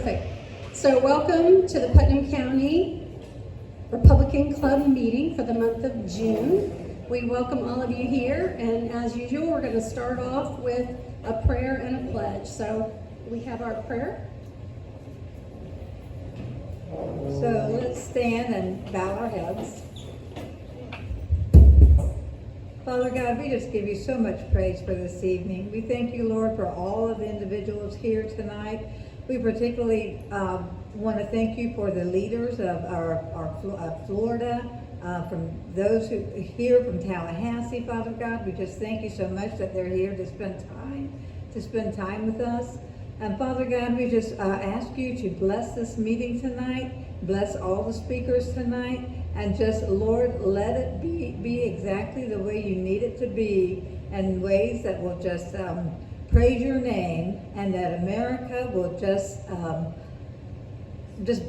Perfect. So welcome to the Putnam County Republican Club meeting for the month of June. We welcome all of you here, and as usual, we're going to start off with a prayer and a pledge. So we have our prayer. So let's stand and bow our heads. Father God, we just give you so much praise for this evening. We thank you, Lord, for all of the individuals here tonight. We particularly want to thank you for the leaders of our Florida, from those who are here from Tallahassee, Father God. We just thank you so much that they're here to spend time with us. And Father God, we just ask you to bless this meeting tonight, bless all the speakers tonight, and just, Lord, let it be exactly the way you need it to be, and ways that will just praise your name, and that America will just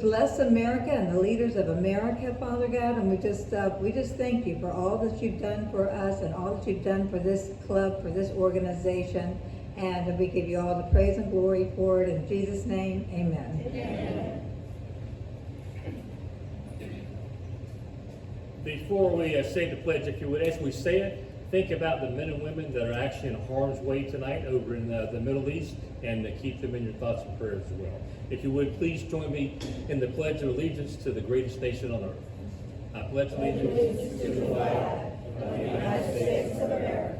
bless America and the leaders of America, Father God. And we just thank you for all that you've done for us and all that you've done for this club, for this organization. And we give you all the praise and glory for it. In Jesus' name, amen. Amen. Before we say the pledge, if you would, as we say it, think about the men and women that are actually in harm's way tonight over in the Middle East, and keep them in your thoughts and prayers as well. If you would, please join me in the Pledge of Allegiance to the greatest nation on earth. I pledge allegiance to the flag of the United States of America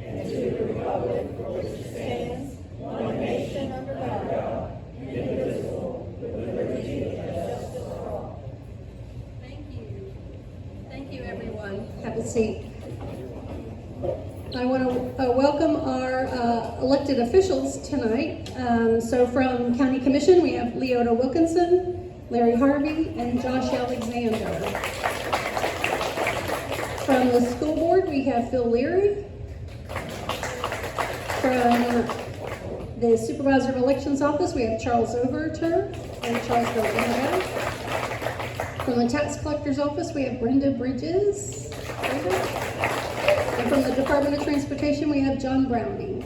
and to the republic for which it stands, one nation under God, indivisible, with liberty and justice for all. Thank you, everyone. Have a seat. I want to welcome our elected officials tonight. So from County Commission, we have Leota Wilkinson, Larry Harvey, and Josh Alexander. From the school board, we have Phil Leary. From the Supervisor of Elections Office, we have Charles Overture and Charles Bellino. From the Tax Collector's Office, we have Brenda Bridges. And from the Department of Transportation, we have John Browning.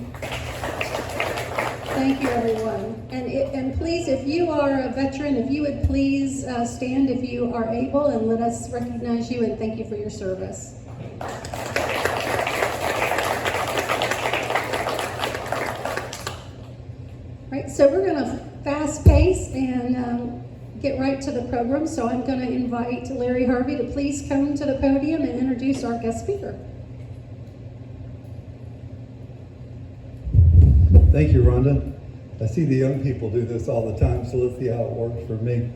Thank you, everyone. And please, if you are a veteran, if you would please stand if you are able, and let us recognize you and thank you for your service. Right, so we're going to fast pace and get right to the program. So I'm going to invite Larry Harvey to please come to the podium and introduce our guest speaker. Thank you, Rhonda. I see the young people do this all the time, so let's see how it works for me.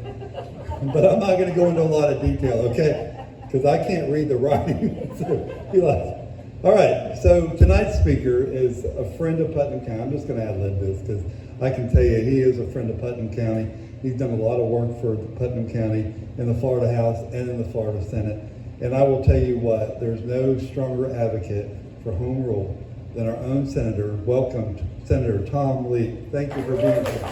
But I'm not going to go into a lot of detail, okay? Because I can't read the writing. So be like, all right, so tonight's speaker is a friend of Putnam County. I'm just going to ad-lib this because I can tell you he is a friend of Putnam County. He's done a lot of work for Putnam County in the Florida House and in the Florida Senate. And I will tell you what, there's no stronger advocate for home rule than our own senator. Welcome, Senator Tom Leek. Thank you for being here.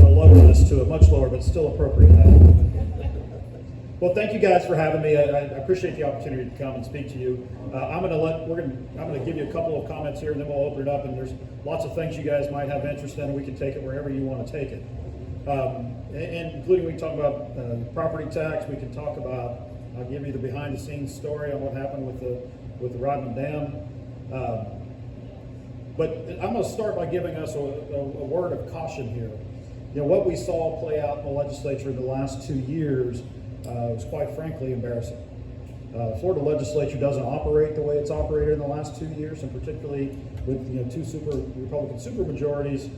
I'll lower this to a much lower, but still appropriate. Well, thank you guys for having me. I appreciate the opportunity to come and speak to you. I'm going to give you a couple of comments here, and then we'll open it up. And there's lots of things you guys might have interest in, and we can take it wherever you want to take it. And including we can talk about property tax. We can talk about. I'll give you the behind-the-scenes story on what happened with the Rodman Dam. But I'm going to start by giving us a word of caution here. You know, what we saw play out in the legislature in the last 2 years was quite frankly embarrassing. The Florida Legislature doesn't operate the way it's operated in the last 2 years, and particularly with two Republican supermajorities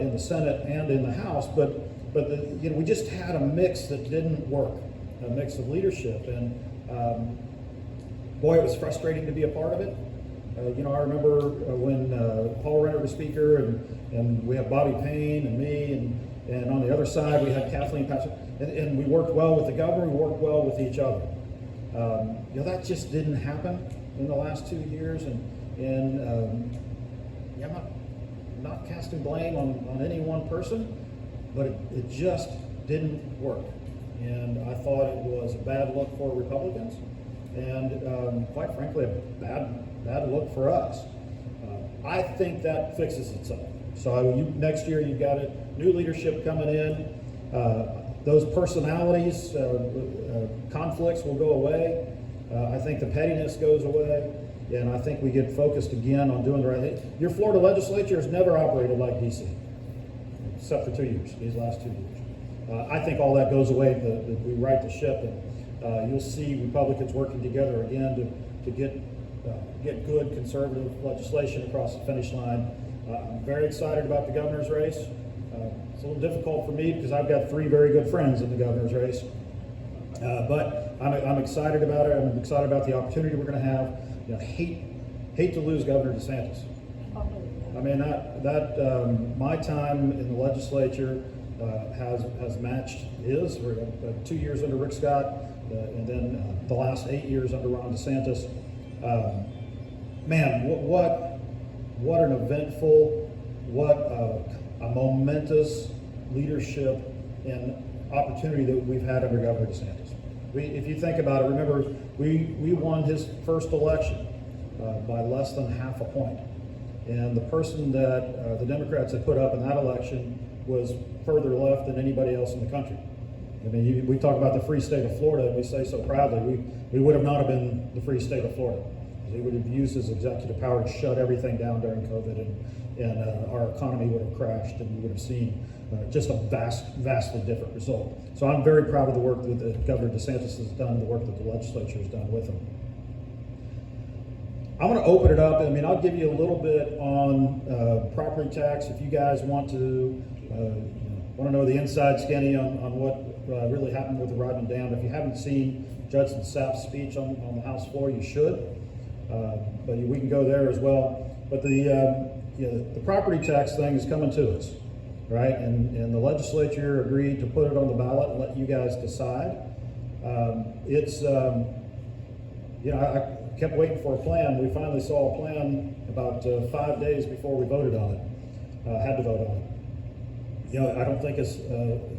in the Senate and in the House. But we just had a mix that didn't work. A mix of leadership, and boy, it was frustrating to be a part of it. I remember when Paul Renner was speaker, and we had Bobby Payne and me, and on the other side we had Kathleen Patterson, and we worked well with the governor, we worked well with each other. That just didn't happen in the last 2 years, and I'm not casting blame on any one person, but it just didn't work. And I thought it was a bad look for Republicans, and quite frankly, a bad look for us. I think that fixes itself. So next year you've got a new leadership coming in. Those personalities, conflicts will go away. I think the pettiness goes away. And I think we get focused again on doing the right thing. Your Florida Legislature has never operated like DC, except for 2 years, these last 2 years. I think all that goes away, that we right the ship, and you'll see Republicans working together again to get good conservative legislation across the finish line. I'm very excited about the governor's race. It's a little difficult for me because I've got 3 very good friends in the governor's race. But I'm excited about it. I'm excited about the opportunity we're going to have. You know, hate to lose Governor DeSantis. I mean, my time in the legislature has matched his. We're 2 years under Rick Scott, and then the last 8 years under Ron DeSantis. Man, what an eventful, what a momentous leadership and opportunity that we've had under Governor DeSantis. If you think about it, remember, we won his first election by less than half a point. And the person that the Democrats had put up in that election was further left than anybody else in the country. I mean, we talk about the free state of Florida, and we say so proudly, we would have not have been the free state of Florida. He would have used his executive power to shut everything down during COVID, and our economy would have crashed, and we would have seen just a vastly different result. So I'm very proud of the work that Governor DeSantis has done, the work that the legislature has done with him. I'm going to open it up. I mean, I'll give you a little bit on property tax if you guys want to know the inside skinny on what really happened with the Rodman Dam. If you haven't seen Judson Sapp's speech on the House floor, you should. But we can go there as well. But the property tax thing is coming to us, right? And the legislature agreed to put it on the ballot and let you guys decide. I kept waiting for a plan. We finally saw a plan about 5 days before we voted on it. Had to vote on it. You know, I don't think it's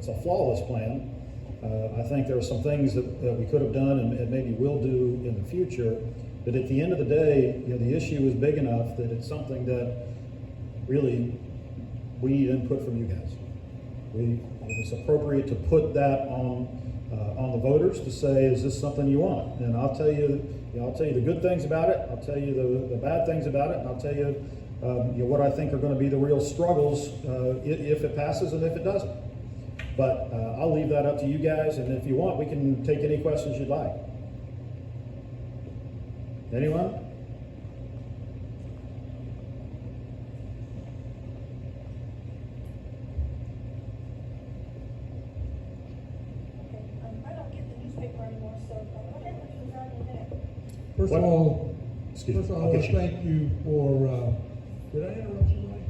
a flawless plan. I think there are some things that we could have done and maybe will do in the future. But at the end of the day, you know, the issue is big enough that it's something that really we need input from you guys. It's appropriate to put that on the voters to say, is this something you want? And I'll tell you the good things about it. I'll tell you the bad things about it, and I'll tell you, what I think are going to be the real struggles if it passes and if it doesn't. But I'll leave that up to you guys, and if you want, we can take any questions you'd like. Anyone? I don't get the newspaper anymore, so what happened to the Guardian? First of all, Excuse me, I I'll want get to you. thank you for, did I interrupt you, Mike?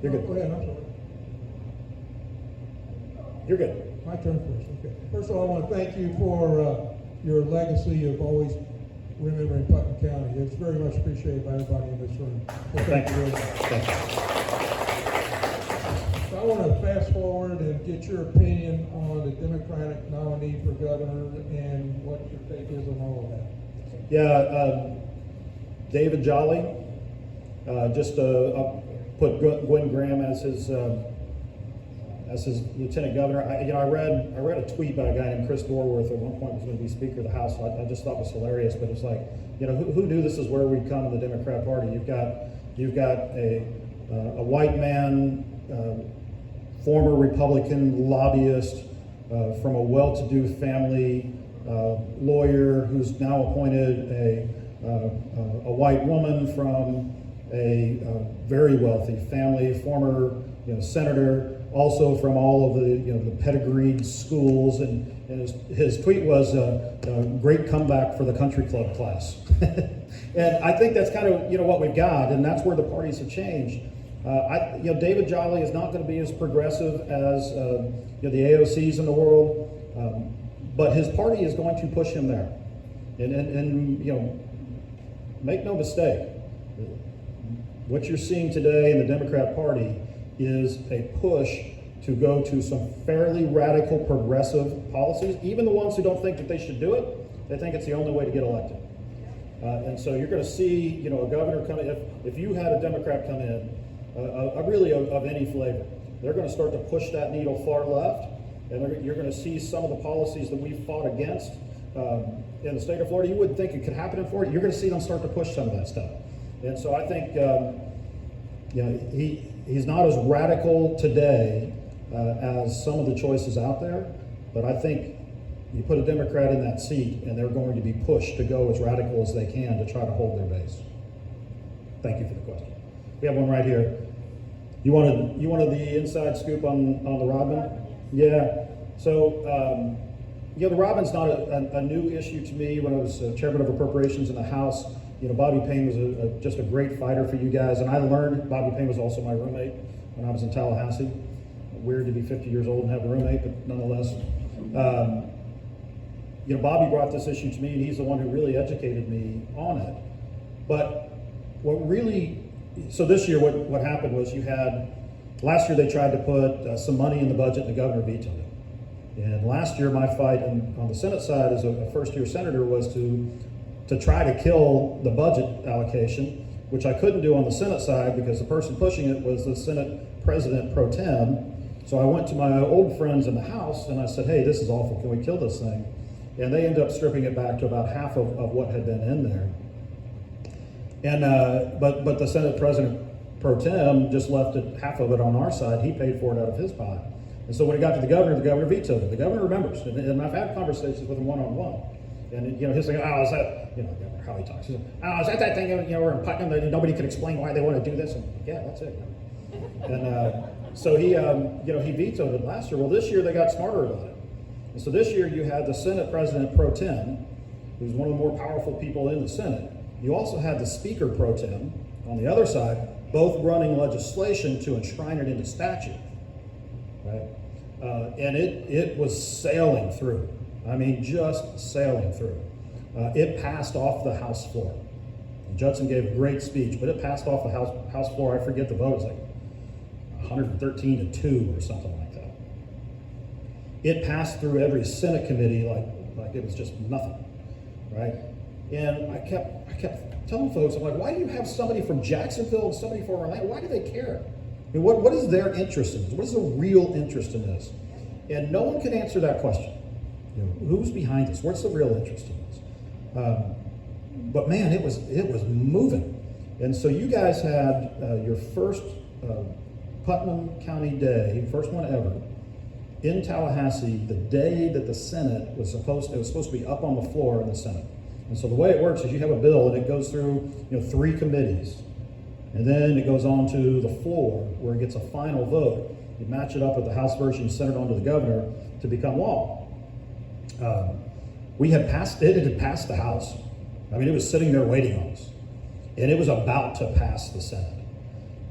You're good. Go ahead, I'm sorry. You're good. My turn first, okay. First of all, I want to thank you for your legacy of always remembering Putnam County. It's very much appreciated by everybody in this room. So Thank you. very much. Thank you. So I want to fast forward and get your opinion on the Democratic nominee for governor and what your take is on all of that. Yeah, David Jolly, I'll put Gwen Graham as his lieutenant governor. I read a tweet by a guy named Chris Dorworth at one point was going to be Speaker of the House. I just thought it was hilarious, but it's like, who knew this is where we'd come in the Democrat Party? You've got a white man, former Republican lobbyist from a well-to-do family, lawyer who's now appointed a white woman from a very wealthy family, former senator, also from all of the pedigreed schools, and his tweet was a great comeback for the country club class. And I think that's kind of what we've got, and that's where the parties have changed. David Jolly is not going to be as progressive as the AOCs in the world, but his party is going to push him there. And make no mistake, what you're seeing today in the Democrat Party is a push to go to some fairly radical progressive policies. Even the ones who don't think that they should do it, they think it's the only way to get elected. And so you're going to see, a governor come in. If you had a Democrat come in, really of any flavor, they're going to start to push that needle far left, and you're going to see some of the policies that we fought against in the state of Florida. You wouldn't think it could happen in Florida. You're going to see them start to push some of that stuff. And so I think, he's not as radical today as some of the choices out there, but I think you put a Democrat in that seat and they're going to be pushed to go as radical as they can to try to hold their base. Thank you for the question. We have one right here. You wanted the inside scoop on the Rodman? Yeah. So, the Rodman's not a new issue to me. When I was chairman of appropriations in the House, Bobby Payne was just a great fighter for you guys, and I learned Bobby Payne was also my roommate when I was in Tallahassee. Weird to be 50 years old and have a roommate, but nonetheless. Bobby brought this issue to me, and he's the one who really educated me on it. But so this year what happened was last year they tried to put some money in the budget, and the governor vetoed it. And last year my fight on the Senate side as a first-year senator was to try to kill the budget allocation, which I couldn't do on the Senate side because the person pushing it was the Senate President pro tem. So I went to my old friends in the House and I said, hey, this is awful, can we kill this thing? And they ended up stripping it back to about half of what had been in there. And but the Senate President pro tem just left half of it on our side. He paid for it out of his pot. And so when it got to the governor vetoed it. The governor remembers, and I've had conversations with him one-on-one. And his thing, is that, Governor, how he talks. He's like, is that thing, we're in Putnam, that nobody can explain why they want to do this? And yeah, that's it. And so he vetoed it last year. Well, this year they got smarter about it. And so this year you had the Senate President pro tem, who's one of the more powerful people in the Senate. You also had the Speaker pro tem on the other side, both running legislation to enshrine it into statute, right? And it was sailing through. I mean, just sailing through. It passed off the House floor. And Judson gave a great speech, but it passed off the House floor. I forget the vote. It was like 113 to 2 or something like that. It passed through every Senate committee like it was just nothing, right? And I kept telling folks, I'm like, why do you have somebody from Jacksonville and somebody from Orlando? Why do they care? I mean, what is their interest in this? What is the real interest in this? And no one can answer that question. Who's behind this? What's the real interest in this? But man, it was moving. And so you guys had your first Putnam County Day, first one ever, in Tallahassee, the day that the Senate was supposed to be up on the floor in the Senate. And so the way it works is you have a bill and it goes through 3 committees. And then it goes on to the floor where it gets a final vote. You match it up with the House version, send it on to the governor to become law. It had passed the House. I mean, it was sitting there waiting on us. And it was about to pass the Senate.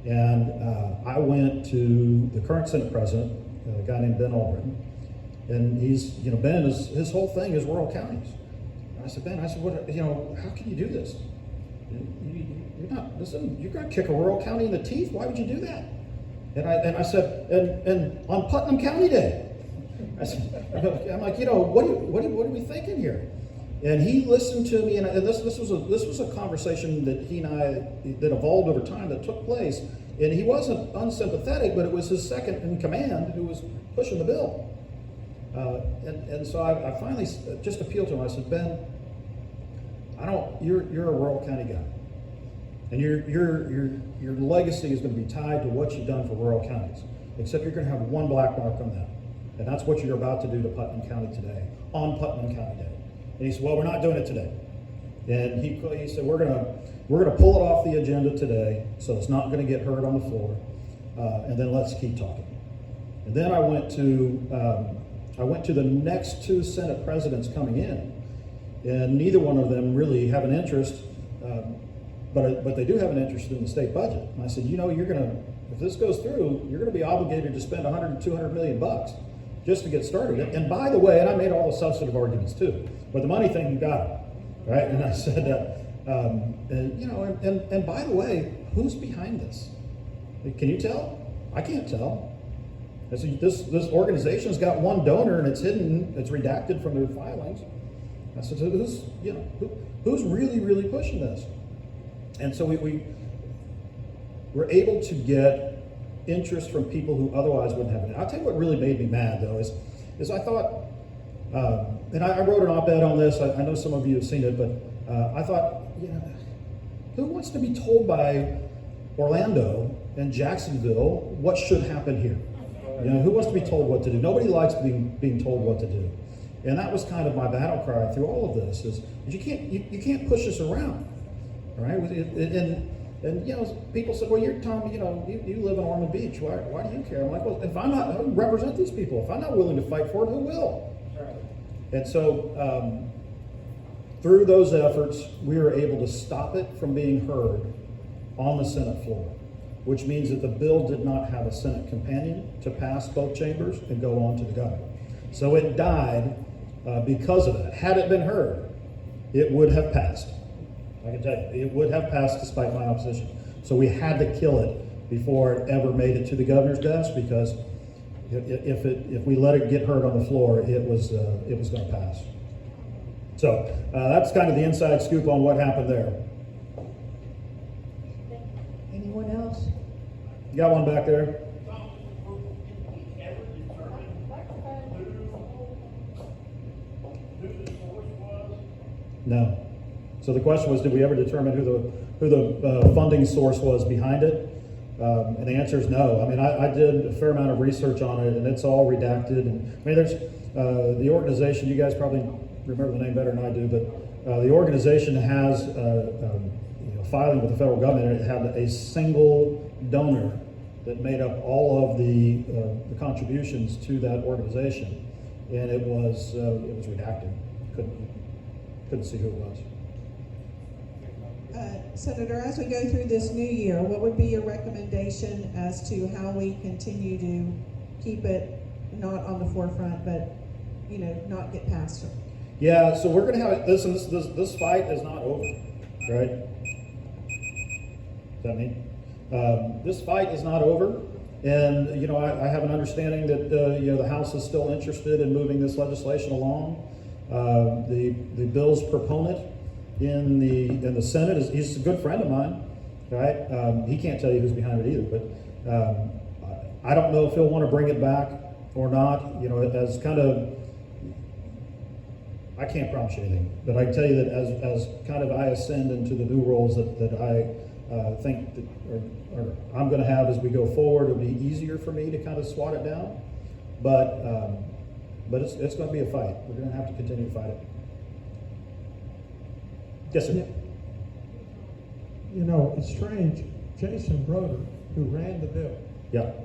And I went to the current Senate President, a guy named Ben Albritton, and Ben his whole thing is rural counties. And I said, Ben, what, how can you do this? You're going to kick a rural county in the teeth. Why would you do that? And I said, and on Putnam County Day, I'm like, what are we thinking here? And he listened to me, and this was a conversation that he and I that evolved over time that took place. And he wasn't unsympathetic, but it was his second in command who was pushing the bill. And so I finally just appealed to him. I said, Ben, you're a rural county guy, and your legacy is going to be tied to what you've done for rural counties. Except you're going to have one black mark on that, and that's what you're about to do to Putnam County today on Putnam County Day. And he said, well, we're not doing it today. And he said, we're gonna pull it off the agenda today, so it's not gonna get heard on the floor, and then let's keep talking. And then I went to the next 2 Senate presidents coming in, and neither one of them really have an interest, but they do have an interest in the state budget. And I said, if this goes through, you're gonna be obligated to spend $100 to $200 million just to get started. And by the way, and I made all the substantive arguments too, but the money thing, you got it, right? And I said, and by the way, who's behind this? Can you tell? I can't tell. I said, this organization's got one donor and it's hidden, it's redacted from their filings. I said, who's really pushing this? And so we were able to get interest from people who otherwise wouldn't have it. I'll tell you what really made me mad, though, is I thought, and I wrote an op-ed on this. I know some of you have seen it, but I thought, who wants to be told by Orlando and Jacksonville what should happen here? Who wants to be told what to do? Nobody likes being told what to do. And that was kind of my battle cry through all of this, is you can't push us around, right? And people said, well, you're Tom, you live in Ormond Beach. Why do you care? I'm like, well, if I'm not, I don't represent these people. If I'm not willing to fight for it, who will? And so through those efforts, we were able to stop it from being heard on the Senate floor, which means that the bill did not have a Senate companion to pass both chambers and go on to the governor. So it died because of that. Had it been heard, it would have passed. I can tell you, it would have passed despite my opposition. So we had to kill it before it ever made it to the governor's desk, because if we let it get heard on the floor, it was going to pass. So that's kind of the inside scoop on what happened there. Anyone else? You got one back there? No. So the question was, did we ever determine who the funding source was behind it? And the answer is no. I mean, I did a fair amount of research on it, and it's all redacted. And I mean, there's the organization. You guys probably remember the name better than I do, but the organization has filing with the federal government. And it had a single donor that made up all of the contributions to that organization, and it was redacted. Couldn't see who it was. Senator, as we go through this new year, what would be your recommendation as to how we continue to keep it not on the forefront, but not get past it? Yeah, so we're going to have this fight is not over, right? Does that mean? This fight is not over, and I have an understanding that the House is still interested in moving this legislation along. The bill's proponent in the Senate he's a good friend of mine, right? He can't tell you who's behind it either, but I don't know if he'll want to bring it back or not. As kind of, I can't promise you anything, but I can tell you that as kind of I ascend into the new roles that I think that or I'm going to have as we go forward, it'll be easier for me to kind of swat it down, but it's going to be a fight. We're going to have to continue to fight it. Yes, sir. It's strange. Jason Broder, who ran the bill,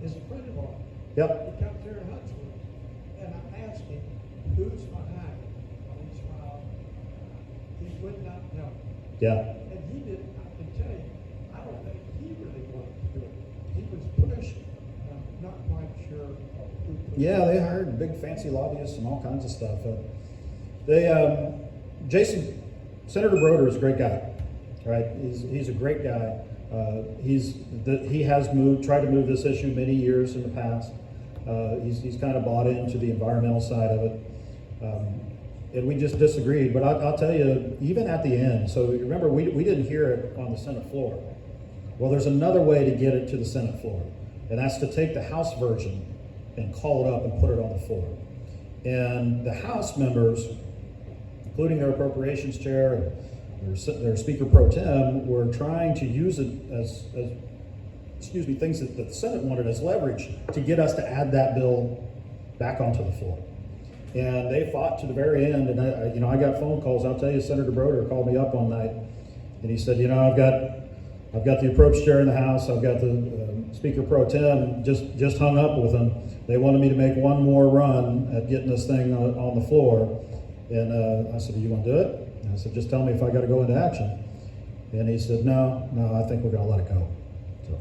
is a friend of ours. Yep. He comes here to Huntsville, and I asked him, who's behind it? And he smiled. He would not know. Yeah. And he didn't, I can tell you, I don't think he really wanted to do it. He was pushed. I'm not quite sure who pushed Yeah, they hired big fancy lobbyists and all kinds of stuff. Senator Broder is a great guy, right? He's a great guy. He has tried to move this issue many years in the past. He's kind of bought into the environmental side of it, and we just disagreed. But I'll tell you, even at the end. So remember, we didn't hear it on the Senate floor. Well, there's another way to get it to the Senate floor, and that's to take the House version and call it up and put it on the floor. And the House members, including their appropriations chair and their Speaker Pro Tem, were trying to use it as things that the Senate wanted as leverage to get us to add that bill back onto the floor. And they fought to the very end. And I got phone calls. I'll tell you, Senator Broder called me up one night, and he said, I've got the approach chair in the House. I've got the Speaker Pro Tem. Just hung up with them. They wanted me to make one more run at getting this thing on the floor. And I said, you want to do it? And I said, just tell me if I got to go into action. And he said, no, I think we're going to let it go. So.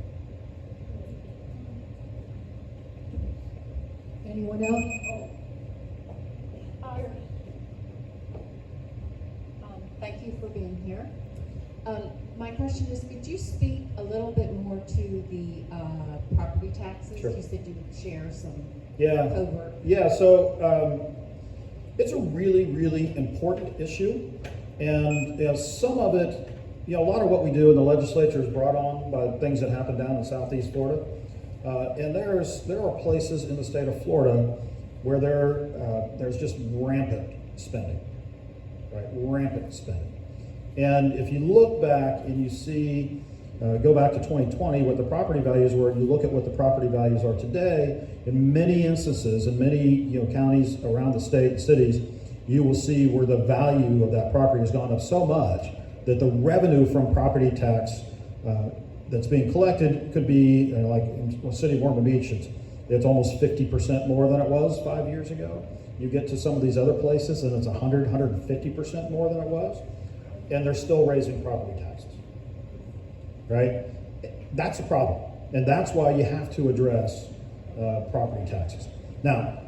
Anyone else? Thank you for being here. My question is, could you speak a little bit more to the property taxes? Sure. You said you would share some Yeah. over. Yeah, so It's a really, really important issue, and some of it, a lot of what we do in the legislature is brought on by things that happen down in Southeast Florida, and there are places in the state of Florida where there's just rampant spending, right? Rampant spending. And if you look back and you see, go back to 2020, what the property values were, and you look at what the property values are today, in many instances, in many counties around the state and cities, you will see where the value of that property has gone up so much that the revenue from property tax that's being collected could be, like in the city of Ormond Beach, it's almost 50% more than it was 5 years ago. You get to some of these other places and it's 150% more than it was, and they're still raising property taxes, right? That's a problem, and that's why you have to address property taxes. Now,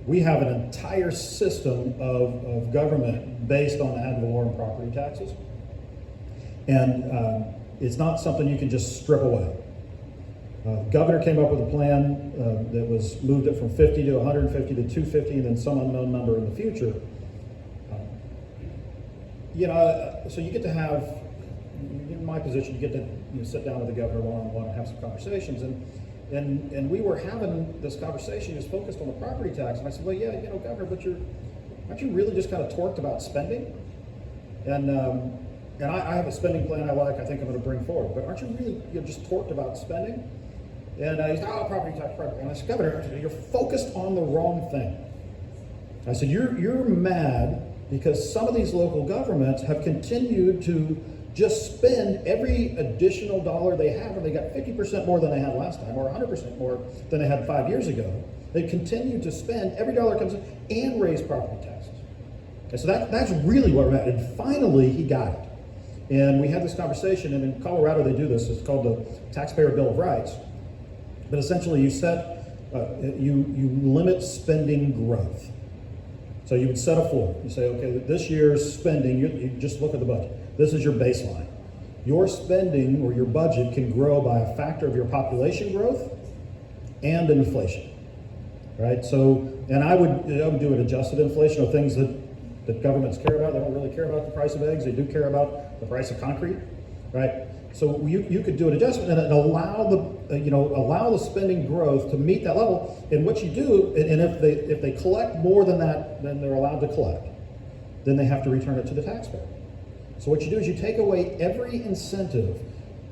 we have an entire system of government based on ad valorem property taxes, and it's not something you can just strip away. The governor came up with a plan that was moved it from 50 to 150 to 250, and then some unknown number in the future. So you get to have, in my position, you get to sit down with the governor one-on-one and have some conversations, and we were having this conversation just focused on the property tax, and I said, well, yeah, Governor, but aren't you really just kind of torqued about spending? And I have a spending plan I think I'm going to bring forward, but aren't you really just torqued about spending? And he said, property tax. And I said, Governor, you're focused on the wrong thing. I said, you're mad because some of these local governments have continued to just spend every additional dollar they have, and they got 50% more than they had last time, or 100% more than they had 5 years ago. They continue to spend every dollar comes in and raise property taxes. And so that's really what we're at. And finally, he got it. And we had this conversation, and in Colorado they do this. It's called the Taxpayer Bill of Rights. But essentially, you limit spending growth. So you would set a floor. You say, okay, this year's spending, you just look at the budget. This is your baseline. Your spending or your budget can grow by a factor of your population growth and inflation, right? So, and I would do an adjusted inflation of things that governments care about. They don't really care about the price of eggs. They do care about the price of concrete, right? So you could do an adjustment and allow the spending growth to meet that level. And what you do, and if they collect more than that, then they're allowed to collect. Then they have to return it to the taxpayer. So what you do is you take away every incentive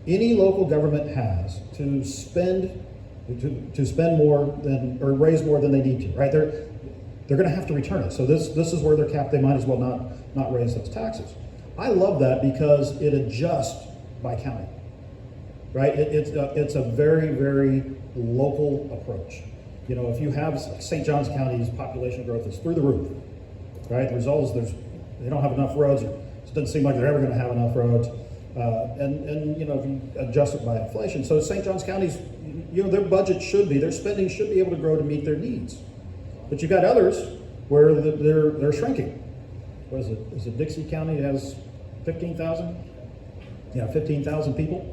any local government has to spend more than, or raise more than they need to, right? They're going to have to return it. So this is where they're capped. They might as well not raise those taxes. I love that because it adjusts by county, right? It's a very, very local approach. If you have St. Johns County's population growth is through the roof, right? The result is they don't have enough roads. It doesn't seem like they're ever going to have enough roads. And if you adjust it by inflation. So St. Johns County's, their budget their spending should be able to grow to meet their needs. But you've got others where they're shrinking. What is it? Is it Dixie County has 15,000? Yeah, 15,000 people.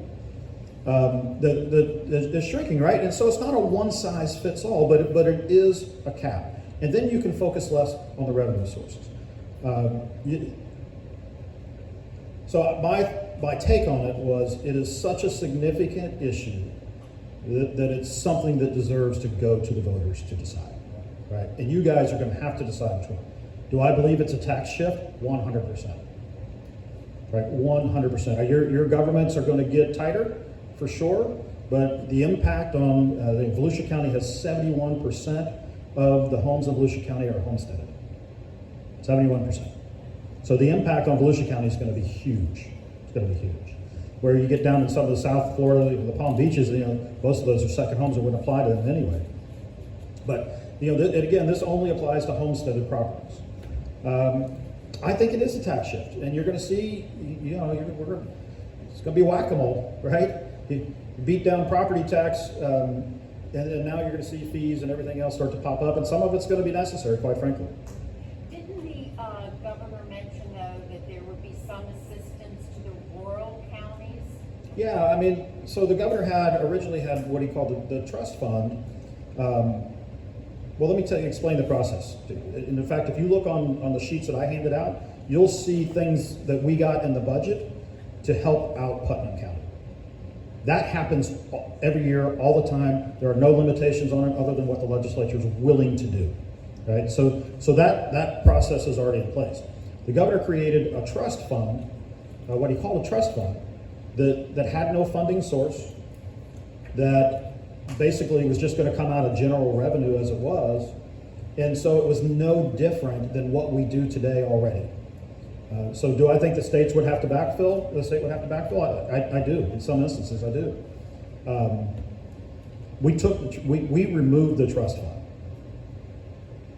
They're shrinking, right? And so it's not a one-size-fits-all, but it is a cap. And then you can focus less on the revenue sources. So my take on it was it is such a significant issue that it's something that deserves to go to the voters to decide, right? And you guys are going to have to decide between. Do I believe it's a tax shift? 100%. Right, 100%. Your governments are going to get tighter, for sure, but the impact on, Volusia County has 71% of the homes in Volusia County are homesteaded. 71%. So the impact on Volusia County is going to be huge. It's going to be huge. Where you get down in some of the South Florida, the Palm Beaches, most of those are second homes that wouldn't apply to them anyway. But, again, this only applies to homesteaded properties. I think it is a tax shift, and you're going to see, it's going to be whack-a-mole, right? You beat down property tax, and now you're going to see fees and everything else start to pop up, and some of it's going to be necessary, quite frankly. Didn't the governor mention, though, that there would be some assistance to the rural counties? Yeah, so the governor originally had what he called the trust fund, Well, let me explain the process. And in fact, if you look on the sheets that I handed out, you'll see things that we got in the budget to help out Putnam County. That happens every year, all the time. There are no limitations on it other than what the legislature is willing to do, right? So that process is already in place. The governor created a trust fund, what he called a trust fund, that had no funding source, that basically was just going to come out of general revenue as it was, and so it was no different than what we do today already. So do I think the states would have to backfill? The state would have to backfill? I do. In some instances, I do. We removed the trust fund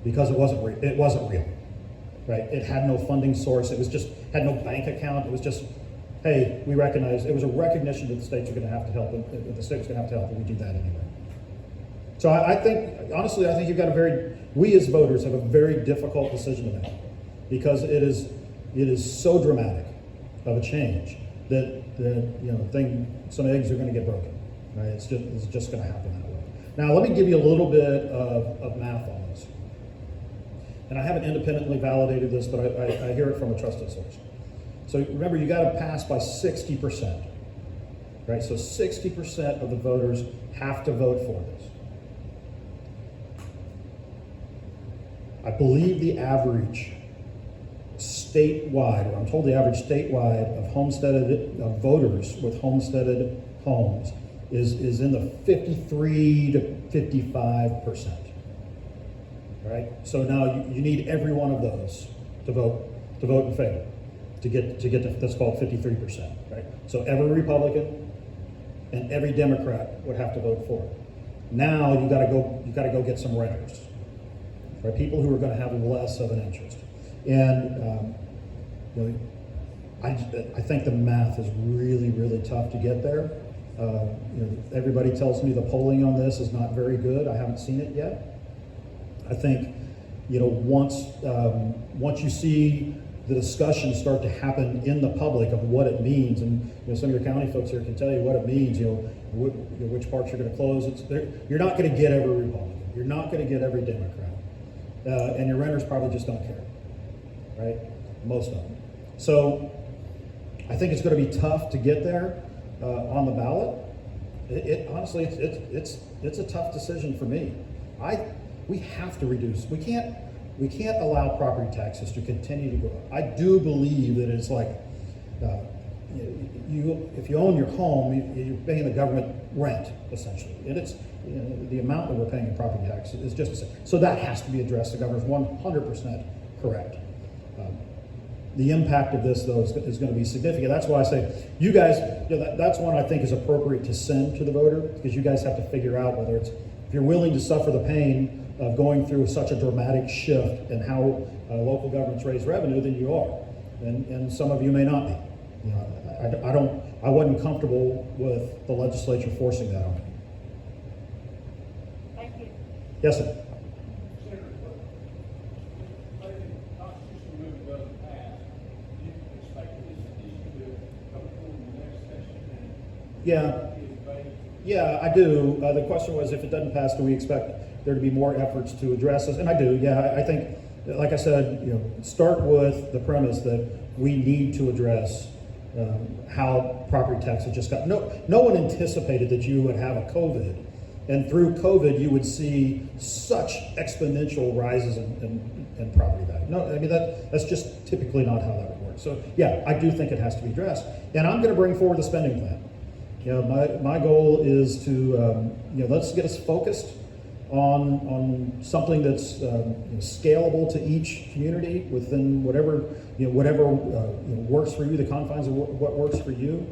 because it wasn't real, right? It had no funding source. It was just had no bank account. It was just, hey, we recognize. It was a recognition that the states are going to have to help, and the states are going to have to help, and we do that anyway. So I think, honestly, I think we as voters have a very difficult decision to make, because it is so dramatic of a change that some eggs are going to get broken, right? It's just going to happen that way. Now, let me give you a little bit of math on this. And I haven't independently validated this, but I hear it from a trusted source. So remember, you got to pass by 60%, right? So 60% of the voters have to vote for this. I believe the average statewide, or I'm told the average statewide of voters with homesteaded homes is in the 53 to 55%. Right? So now you need every one of those to vote in favor to get to that's called 53%. Right? So every Republican and every Democrat would have to vote for it. Now you got to go get some renters, right? People who are going to have less of an interest. And I think the math is really, really tough to get there. Everybody tells me the polling on this is not very good. I haven't seen it yet. I think once you see the discussion start to happen in the public of what it means, and some of your county folks here can tell you what it means. Which parks you're going to close. You're not going to get every Republican. You're not going to get every Democrat, and your renters probably just don't care. Right? Most of them. So I think it's going to be tough to get there on the ballot. Honestly, it's a tough decision for me. We have to reduce. We can't allow property taxes to continue to go up. I do believe that it's like if you own your home, you're paying the government rent essentially, and it's the amount that we're paying in property tax is just the same. So that has to be addressed. The governor's 100% correct. The impact of this, though, is going to be significant. That's why I say, you guys, that's one I think is appropriate to send to the voter, because you guys have to figure out whether if you're willing to suffer the pain of going through such a dramatic shift in how local governments raise revenue, then you are, and some of you may not be. I wasn't comfortable with the legislature forcing that on me. Thank you. Yes, sir. Yeah, I do. The question was, if it doesn't pass, do we expect there to be more efforts to address this? And I do. Yeah, I think, like I said, start with the premise that we need to address how property taxes just got. No one anticipated that you would have a COVID, and through COVID you would see such exponential rises in property value. No, I mean that's just typically not how that would work. So yeah, I do think it has to be addressed, and I'm going to bring forward the spending plan. My goal is to let's get us focused on something that's scalable to each community within whatever works for you, the confines of what works for you,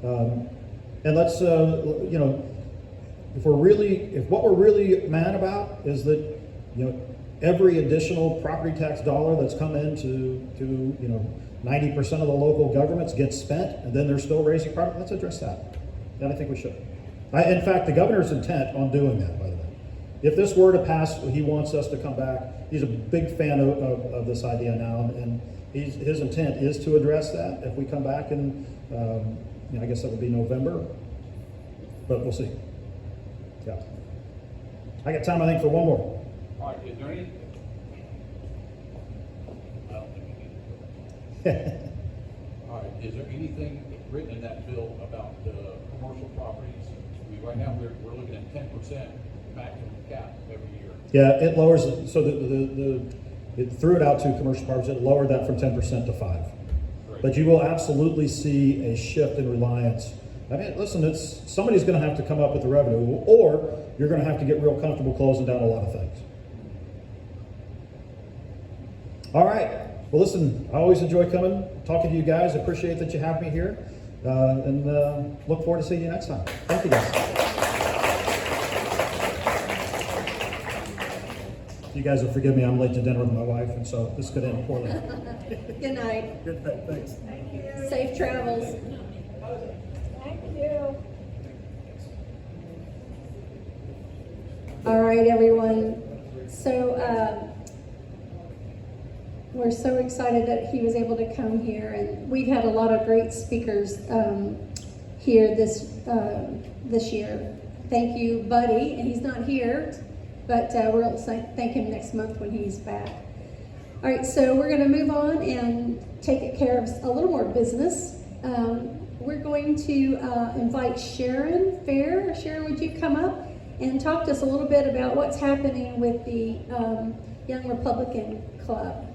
and let's if what we're really mad about is that every additional property tax dollar that's come into 90% of the local governments gets spent, and then they're still raising property. Let's address that. And I think we should. In fact, the governor's intent on doing that, by the way. If this were to pass, he wants us to come back. He's a big fan of this idea now, and his intent is to address that if we come back in, I guess that would be November, but we'll see. Yeah. I got time, I think, for one more. All right, is there any? I don't think you need. All right, is there anything written in that bill about commercial properties? Right now, we're looking at 10% maximum cap every year. Yeah, it lowers, so it threw it out to commercial properties, it lowered that from 10% to 5%. Great. But you will absolutely see a shift in reliance. I mean, listen, somebody's gonna have to come up with the revenue, or you're gonna have to get real comfortable closing down a lot of things. All right, well listen, I always enjoy coming, talking to you guys, I appreciate that you have me here, and look forward to seeing you next time. Thank you guys. You guys will forgive me, I'm late to dinner with my wife, and so this could end poorly. Good night. Good night, thanks. Safe travels. Thank you. All right, everyone. So we're so excited that he was able to come here, and we've had a lot of great speakers here this year. Thank you, Buddy, and he's not here, but we'll thank him next month when he's back. All right, so we're going to move on and take care of a little more business. We're going to invite Sharon Fair. Sharon, would you come up and talk to us a little bit about what's happening with the Young Republican Club?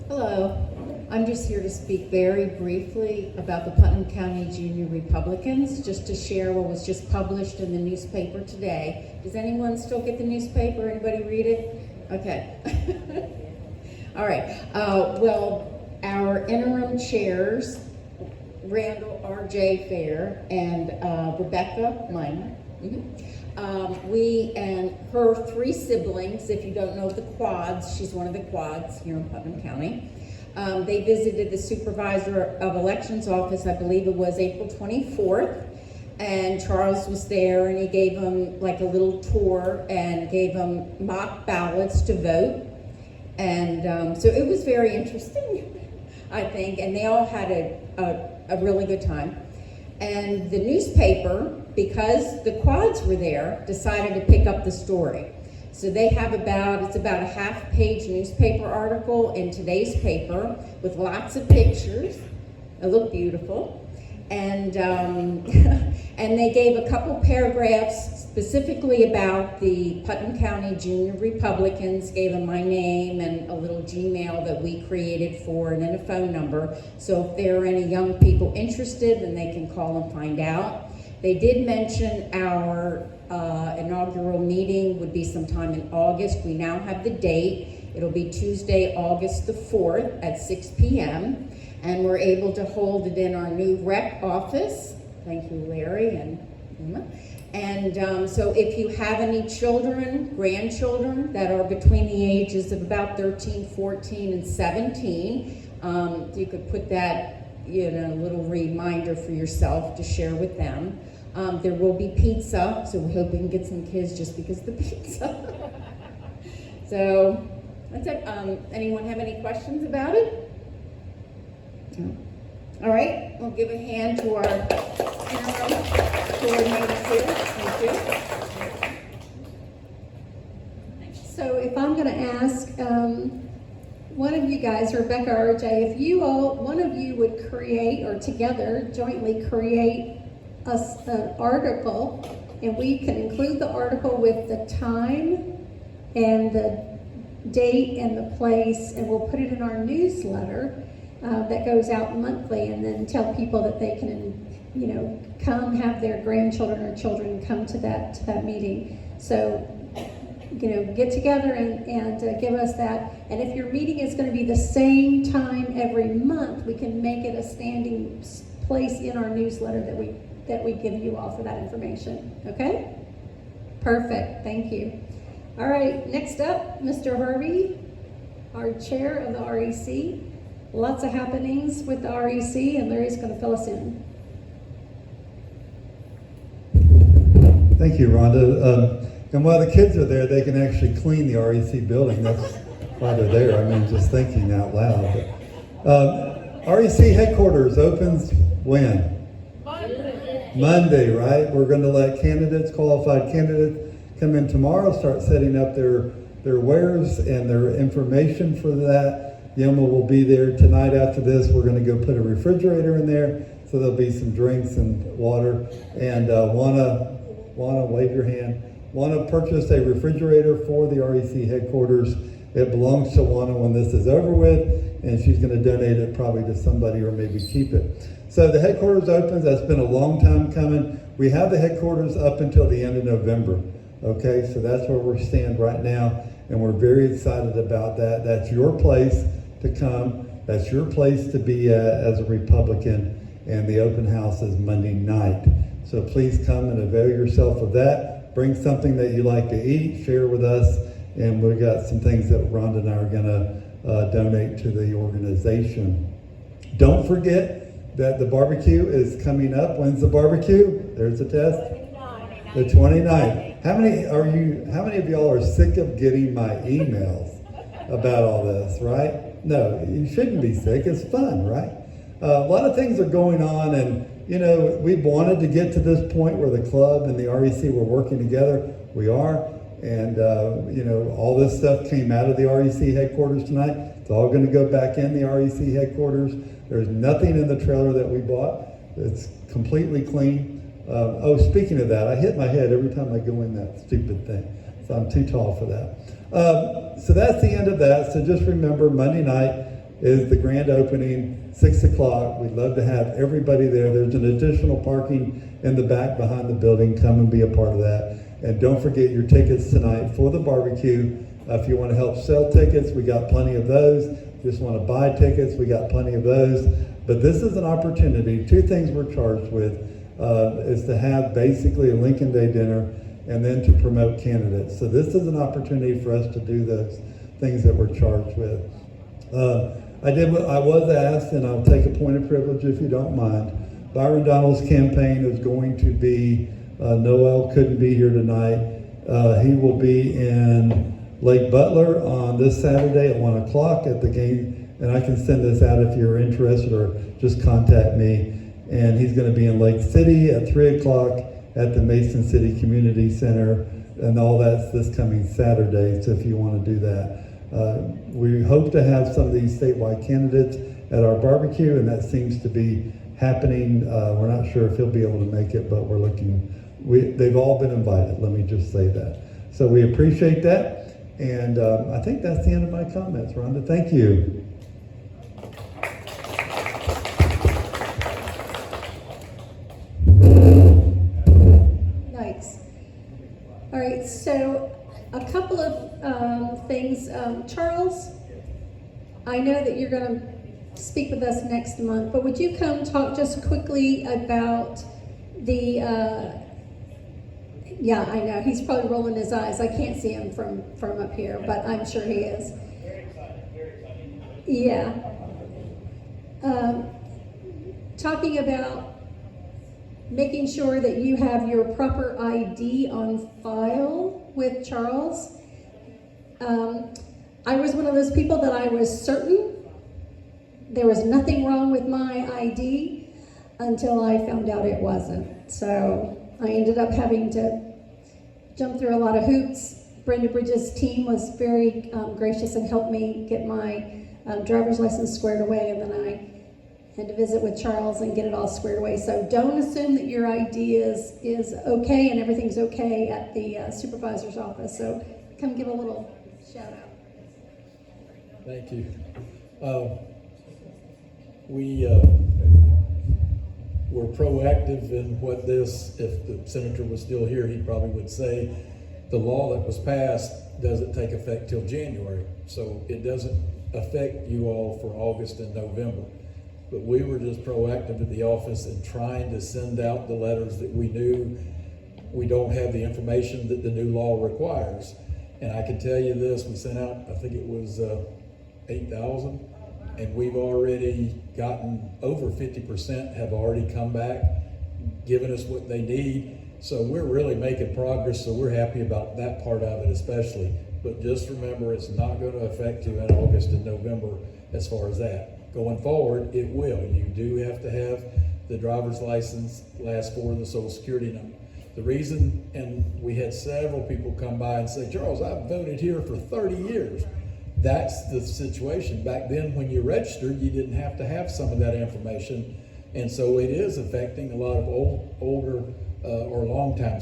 Hello, I'm just here to speak very briefly about the Putnam County Junior Republicans, just to share what was just published in the newspaper today. Does anyone still get the newspaper? Anybody read it? Okay. All right. Well, our interim chairs, Randall R.J. Fair and Rebecca Minor, we and her 3 siblings, if you don't know the quads, she's one of the quads here in Putnam County. They visited the supervisor of elections office, I believe it was April 24th, and Charles was there and he gave them like a little tour and gave them mock ballots to vote. And so it was very interesting, I think, and they all had a really good time. And the newspaper, because the quads were there, decided to pick up the story. So they have it's about a half-page newspaper article in today's paper with lots of pictures. It looked beautiful. And, and they gave a couple paragraphs specifically about the Putnam County Junior Republicans, gave them my name and a little Gmail that we created for, and then a phone number. So if there are any young people interested, then they can call and find out. They did mention our inaugural meeting would be sometime in August. We now have the date. It'll be Tuesday, August the 4th at 6 p.m. And we're able to hold it in our new rep office. Thank you, Larry and Emma. And so if you have any children, grandchildren that are between the ages of about 13, 14, and 17, you could put that, a little reminder for yourself to share with them. There will be pizza, so we hope we can get some kids just because of the pizza. So that's it. Anyone have any questions about it? No. All right, we'll give a hand to our interim coordinators here. Thank you. So if I'm going to ask one of you guys, Rebecca or RJ, if one of you would create or together jointly create an article, and we can include the article with the time and the date and the place, and we'll put it in our newsletter that goes out monthly, and then tell people that they can, come have their grandchildren or children come to that meeting. So, get together and give us that. And if your meeting is going to be the same time every month, we can make it a standing place in our newsletter that we give you all for that information. Okay? Perfect. Thank you. All right. Next up, Mr. Harvey, our chair of the REC. Lots of happenings with the REC, and Larry's going to fill us in. Thank you, Rhonda. And while the kids are there, they can actually clean the REC building. That's why they're there. I mean, just thinking out loud. But, REC headquarters opens when? Monday. Monday, right? We're gonna let candidates, qualified candidates, come in tomorrow, start setting up their wares and their information for that. Yoma will be there tonight after this. We're gonna go put a refrigerator in there, so there'll be some drinks and water. And wanna wave your hand. Wanna purchase a refrigerator for the REC headquarters. It belongs to Juana when this is over with, and she's gonna donate it probably to somebody or maybe keep it. So the headquarters opens. That's been a long time coming. We have the headquarters up until the end of November. Okay, so that's where we stand right now, and we're very excited about that. That's your place to come. That's your place to be as a Republican, and the open house is Monday night. So please come and avail yourself of that. Bring something that you like to eat, share with us, and we've got some things that Rhonda and I are gonna donate to the organization. Don't forget that the barbecue is coming up. When's the barbecue? There's a test. The 29th. How many of y'all are sick of getting my emails about all this, right? No, you shouldn't be sick. It's fun, right? A lot of things are going on, and we've wanted to get to this point where the club and the REC were working together. We are, and all this stuff came out of the REC headquarters tonight. It's all going to go back in the REC headquarters. There's nothing in the trailer that we bought. It's completely clean. Speaking of that, I hit my head every time I go in that stupid thing, so I'm too tall for that. So that's the end of that. So just remember, Monday night is the grand opening, 6 o'clock. We'd love to have everybody there. There's an additional parking in the back behind the building. Come and be a part of that. And don't forget your tickets tonight for the barbecue. If you want to help sell tickets, we got plenty of those. Just want to buy tickets, we got plenty of those. But this is an opportunity. Two things we're charged with is to have basically a Lincoln Day dinner and then to promote candidates. So this is an opportunity for us to do those things that we're charged with. I was asked, and I'll take a point of privilege if you don't mind. Byron Donald's campaign is going to be, Noel couldn't be here tonight. He will be in Lake Butler on this Saturday at 1 o'clock at the game, and I can send this out if you're interested, or just contact me. And he's going to be in Lake City at 3 o'clock at the Mason City Community Center, and all that's this coming Saturday, so if you want to do that. We hope to have some of these statewide candidates at our barbecue, and that seems to be happening. We're not sure if he'll be able to make it, but we're looking. They've all been invited, let me just say that. So we appreciate that. And I think that's the end of my comments, Rhonda. Thank you. Nice. All right, so a couple of things. Charles, I know that you're going to speak with us next month, but would you come talk just quickly about the yeah, I know. He's probably rolling his eyes. I can't see him from up here, but I'm sure he is. Very excited. Yeah. Talking about making sure that you have your proper ID on file with Charles. I was one of those people that I was certain there was nothing wrong with my ID until I found out it wasn't. So I ended up having to jump through a lot of hoops. Brenda Bridges' team was very gracious and helped me get my driver's license squared away, and then I had to visit with Charles and get it all squared away. So don't assume that your ID is okay and everything's okay at the supervisor's office. So come give a little shout out. Thank you. We're proactive in what this, if the senator was still here, he probably would say the law that was passed doesn't take effect till January. So it doesn't affect you all for August and November. But we were just proactive at the office in trying to send out the letters that we knew we don't have the information that the new law requires. And I can tell you this, we sent out, I think it was 8,000, and we've already gotten over 50% have already come back, given us what they need. So we're really making progress, so we're happy about that part of it especially. But just remember, it's not going to affect you in August and November as far as that. Going forward, it will. You do have to have the driver's license, last four of the social security number. The reason, and we had several people come by and say, Charles, I've voted here for 30 years. That's the situation. Back then, when you registered, you didn't have to have some of that information. And so it is affecting a lot of older, or long time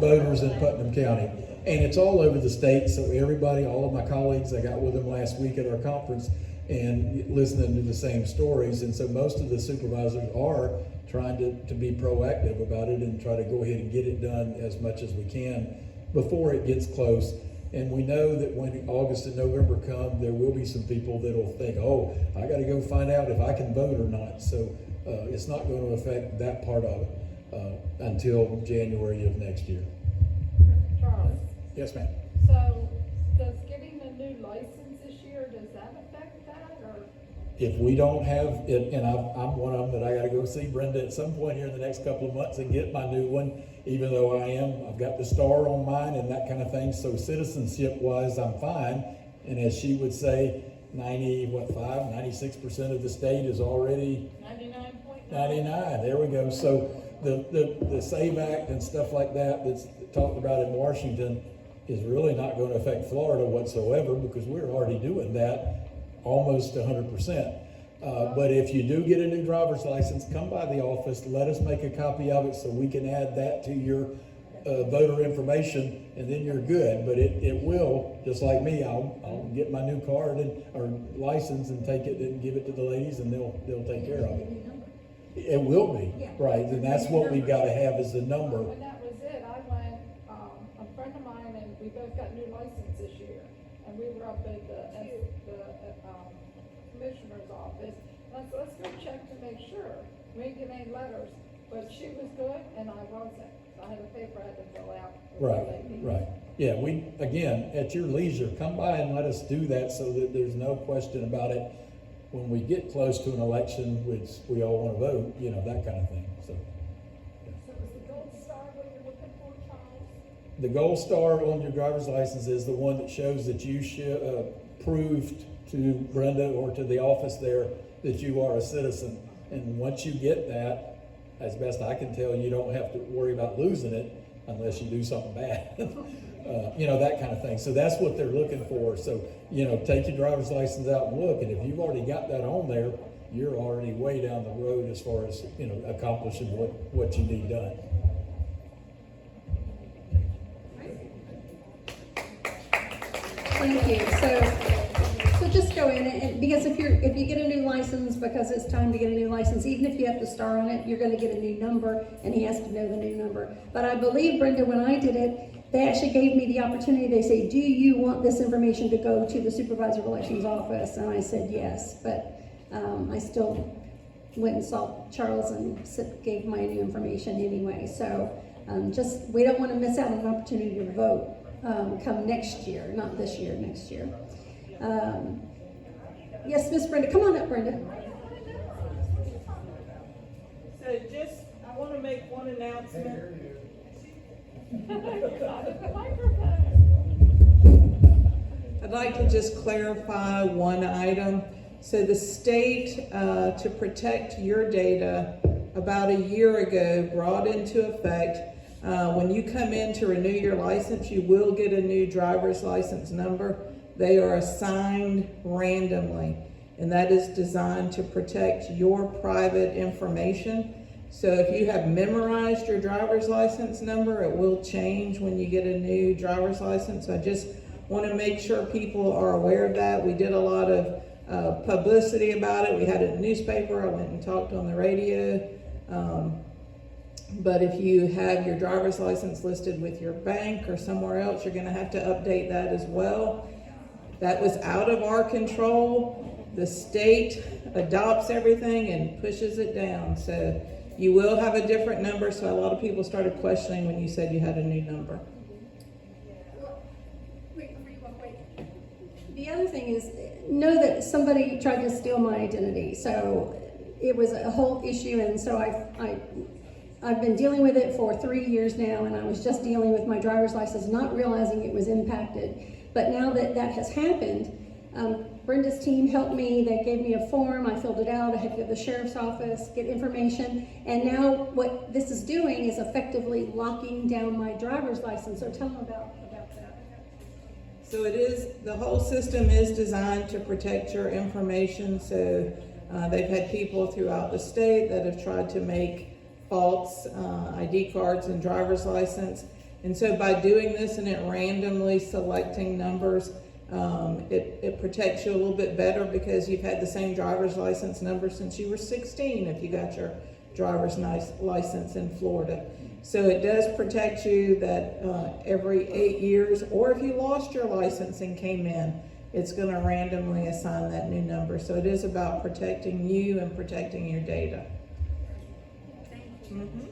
voters in Putnam County. And it's all over the state, so everybody, all of my colleagues, I got with them last week at our conference and listening to the same stories. And so most of the supervisors are trying to be proactive about it and try to go ahead and get it done as much as we can before it gets close. And we know that when August and November come, there will be some people that'll think, oh, I got to go find out if I can vote or not. So it's not going to affect that part of it until January of next year. Charles, Yes, ma'am. so does getting a new license this year, does that affect that, or? If we don't have it, and I'm one of them that I got to go see Brenda at some point here in the next couple of months and get my new one, even though I've got the star on mine and that kind of thing. So citizenship wise, I'm fine. And as she would say, 96% of the state is already 99.9? 99. There we go. So the SAVE Act and stuff like that that's talked about in Washington is really not going to affect Florida whatsoever, because we're already doing that almost 100%. But if you do get a new driver's license, come by the office, let us make a copy of it so we can add that to your voter information, and then you're good. But it will, just like me, I'll get my new card or license and take it and give it to the ladies, and they'll take care of it. It will be, right, and that's what we've got to have is the number. When that was it, I went, a friend of mine, and we both got new license this year, and we were up at the commissioner's office, and I said, let's go check to make sure. We didn't get any letters, but she was good, and I wasn't. So I had a paper I had to fill out. Right. Yeah, we, again, at your leisure, come by and let us do that so that there's no question about it. When we get close to an election, which we all want to vote, that kind of thing, so. So was the gold star what you're looking for, Charles? The gold star on your driver's license is the one that shows that you proved to Brenda or to the office there that you are a citizen. And once you get that, as best I can tell, you don't have to worry about losing it unless you do something bad. That kind of thing. So that's what they're looking for. So, take your driver's license out and look. And if you've already got that on there, you're already way down the road as far as, accomplishing what you need done. Thank you. So just go in and because if you get a new license, because it's time to get a new license, even if you have to star on it, you're going to get a new number, and he has to know the new number. But I believe, Brenda, when I did it, they actually gave me the opportunity. They say, do you want this information to go to the supervisor of elections office? And I said yes, but I still went and saw Charles and gave my new information anyway. So we don't want to miss out on an opportunity to vote come next year, not this year, next year. Yes, Miss Brenda, come on up, Brenda. So I want to make one announcement. I'd like to just clarify one item. So the state, to protect your data, about a year ago brought into effect, when you come in to renew your license, you will get a new driver's license number. They are assigned randomly, and that is designed to protect your private information. So if you have memorized your driver's license number, it will change when you get a new driver's license. I just want to make sure people are aware of that. We did a lot of publicity about it. We had it in the newspaper. I went and talked on the radio. But if you have your driver's license listed with your bank or somewhere else, you're going to have to update that as well. That was out of our control. The state adopts everything and pushes it down. So you will have a different number. So a lot of people started questioning when you said you had a new number. The other thing is, know that somebody tried to steal my identity. So it was a whole issue, and so I've been dealing with it for 3 years now, and I was just dealing with my driver's license, not realizing it was impacted. But now that that has happened, Brenda's team helped me. They gave me a form. I filled it out. I had to go to the sheriff's office, get information. And now what this is doing is effectively locking down my driver's license. So tell them about that. So it is, the whole system is designed to protect your information. So they've had people throughout the state that have tried to make false ID cards and driver's license. And so by doing this and it randomly selecting numbers, it protects you a little bit better because you've had the same driver's license number since you were 16 if you got your driver's license in Florida. So it does protect you that every 8 years, or if you lost your license and came in, it's going to randomly assign that new number. So it is about protecting you and protecting your data. Mm-hmm.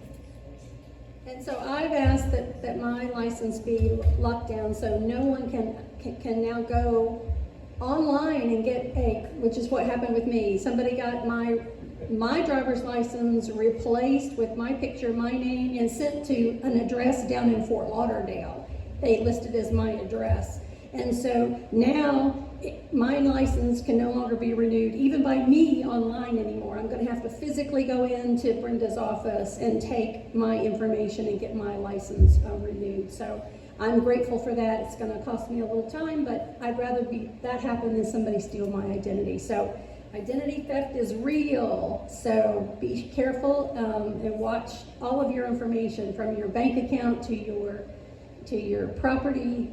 And so I've asked that my license be locked down so no one can now go online and get which is what happened with me. Somebody got my driver's license replaced with my picture, my name, and sent to an address down in Fort Lauderdale. They listed as my address. And so now my license can no longer be renewed, even by me online anymore. I'm going to have to physically go into Brenda's office and take my information and get my license renewed. So I'm grateful for that. It's going to cost me a little time, but I'd rather that happen than somebody steal my identity. So identity theft is real. So be careful and watch all of your information from your bank account to your property.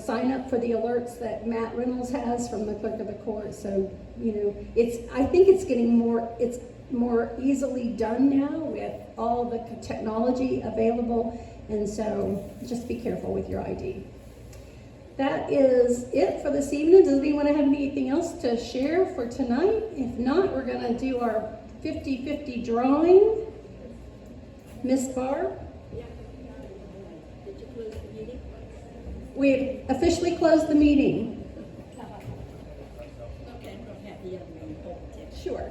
Sign up for the alerts that Matt Reynolds has from the clerk of the court. So, I think it's more easily done now with all the technology available. And so just be careful with your ID. That is it for this evening. Does anyone have anything else to share for tonight? If not, we're going to do our 50-50 drawing. Miss Barr? We officially closed the meeting. Sure.